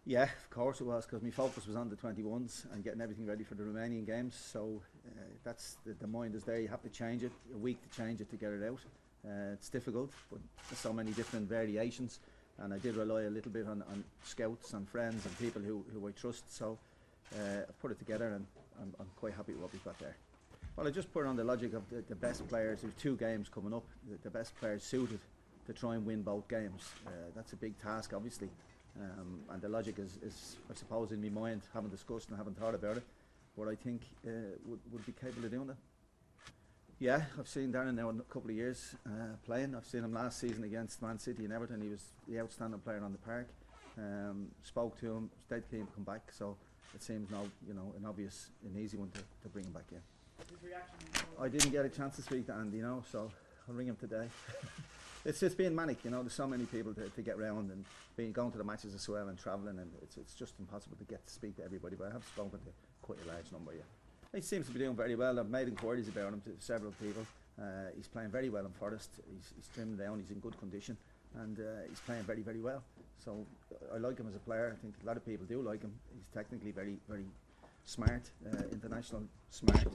Yeah, of course it was, because my focus was on the 21s and getting everything ready for the Romanian games. So that's the mind is there. You have to change it, a week to change it to get it out. It's difficult, but there's so many different variations. And I did rely a little bit on scouts and friends and people who I trust. So I put it together, and I'm quite happy with what we've got there. Well, I just put it on the logic of the best players. There's 2 games coming up. The best players suited to try and win both games. That's a big task, obviously. And the logic is, I suppose, in my mind, haven't discussed and haven't thought about it, but I think would be capable of doing that. Yeah, I've seen Darren now in a couple of years playing. I've seen him last season against Man City and Everton. He was the outstanding player on the park. Spoke to him, stayed keen to come back. So it seems now, an easy one to bring him back in. I didn't get a chance to speak to Andy, so I'll ring him today. It's just being manic, there's so many people to get round, and going to the matches as well and travelling, and it's just impossible to get to speak to everybody, but I have spoken to quite a large number, yeah. He seems to be doing very well. I've made inquiries about him to several people. He's playing very well in Forest. He's trimmed down, he's in good condition, and he's playing very, very well. So I like him as a player. I think a lot of people do like him. He's technically very, very smart, international smart,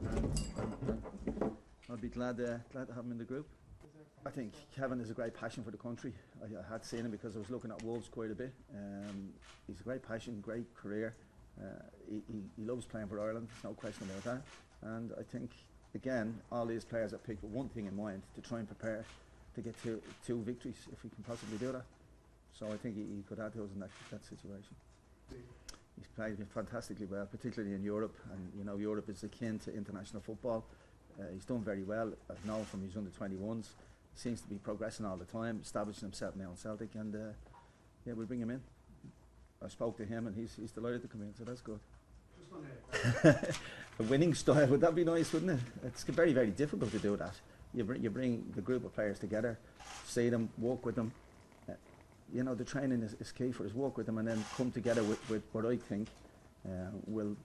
and I'll be glad to have him in the group. I think Kevin has a great passion for the country. I had seen him because I was looking at Wolves quite a bit. He's a great passion, great career. He loves playing for Ireland, there's no question about that. And I think, again, all these players are picked with one thing in mind, to try and prepare to get two victories, if we can possibly do that. So I think he could add to us in that situation. He's played fantastically well, particularly in Europe. And Europe is akin to international football. He's done very well. I've known from his under-21s. Seems to be progressing all the time, establishing himself now in Celtic, and we'll bring him in. I spoke to him, and he's delighted to come in, so that's good. A winning style, would that be nice, wouldn't it? It's very, very difficult to do that. You bring the group of players together, see them, work with them. The training is key for us. Work with them, and then come together with what I think will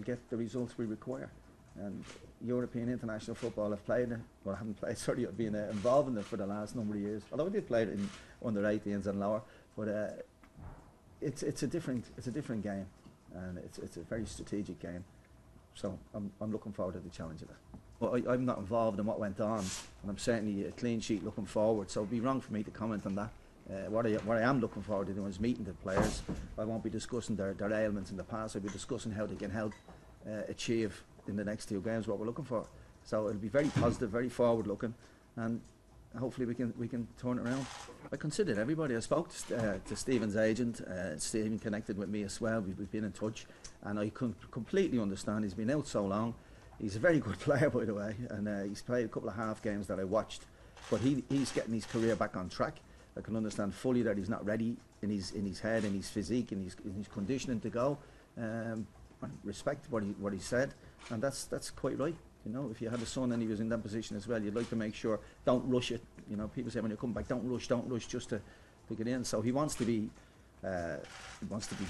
get the results we require. And European international football, I've played it, or I haven't played, sorry, I've been involved in it for the last number of years. Although I did play it in under 18s and lower, but it's a different game, and it's a very strategic game. So I'm looking forward to the challenge of that. Well, I'm not involved in what went on, and I'm certainly a clean sheet looking forward. So it'd be wrong for me to comment on that. What I am looking forward to doing is meeting the players. I won't be discussing their ailments in the past. I'll be discussing how they can help achieve in the next 2 games what we're looking for. So it'll be very positive, very forward looking, and hopefully we can turn it around. I considered everybody. I spoke to Stephen's agent. Stephen connected with me as well. We've been in touch, and I completely understand. He's been out so long. He's a very good player, by the way, and he's played a couple of half games that I watched, but he's getting his career back on track. I can understand fully that he's not ready in his head, in his physique, in his conditioning to go. I respect what he said, and that's quite right. If you had a son and he was in that position as well, you'd like to make sure, don't rush it. People say when you come back, don't rush just to get in. So he wants to be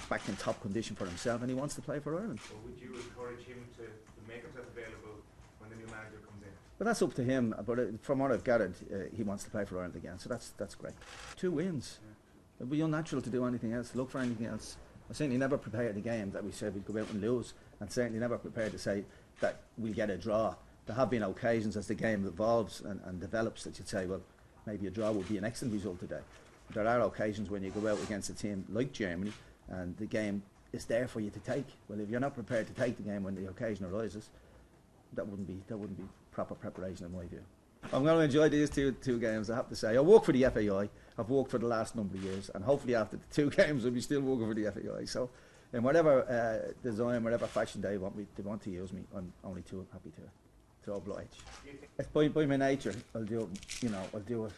back in top condition for himself, and he wants to play for Ireland. So would you encourage him to make himself available when the new manager comes in? But that's up to him. But from what I've gathered, he wants to play for Ireland again. So that's great. 2 wins. Yeah. It'd be unnatural to do anything else, look for anything else. I certainly never prepared the game that we said we'd go out and lose, and certainly never prepared to say that we'll get a draw. There have been occasions as the game evolves and develops that you'd say, well, maybe a draw would be an excellent result today. But there are occasions when you go out against a team like Germany and the game is there for you to take. Well, if you're not prepared to take the game when the occasion arises, that wouldn't be proper preparation in my view. I'm going to enjoy these two games, I have to say. I work for the FAI. I've worked for the last number of years, and hopefully after the 2 games I'll be still working for the FAI. So in whatever design, whatever fashion they want to use me, I'm only too happy to oblige. It's by my nature. I'll do it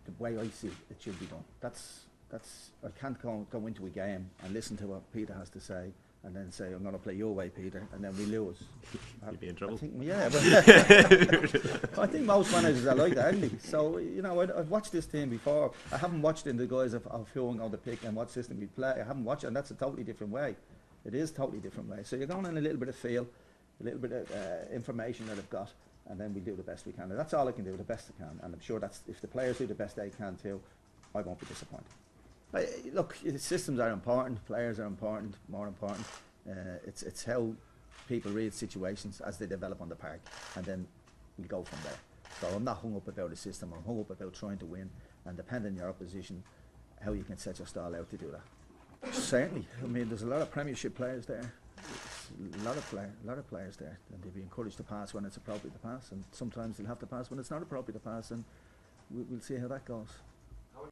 the way I see it should be done. That's I can't go into a game and listen to what Peter has to say and then say, I'm going to play your way, Peter, and then we lose. You'd be in trouble. I think most managers are like that, aren't they? So, I've watched this team before. I haven't watched in the guys of who I'm going to pick and what system we play. I haven't watched it, and that's a totally different way. It is a totally different way. So you're going in a little bit of feel, a little bit of information that I've got, and then we do the best we can. And that's all I can do, the best I can. And I'm sure that's if the players do the best they can too, I won't be disappointed. Look, systems are important, players are important, more important. It's how people read situations as they develop on the park, and then we go from there. So I'm not hung up about a system, I'm hung up about trying to win, and depending on your opposition, how you can set your style out to do that. Certainly, I mean, there's a lot of Premiership players there, a lot of players there, and they'll be encouraged to pass when it's appropriate to pass, and sometimes they'll have to pass when it's not appropriate to pass, and we'll see how that goes.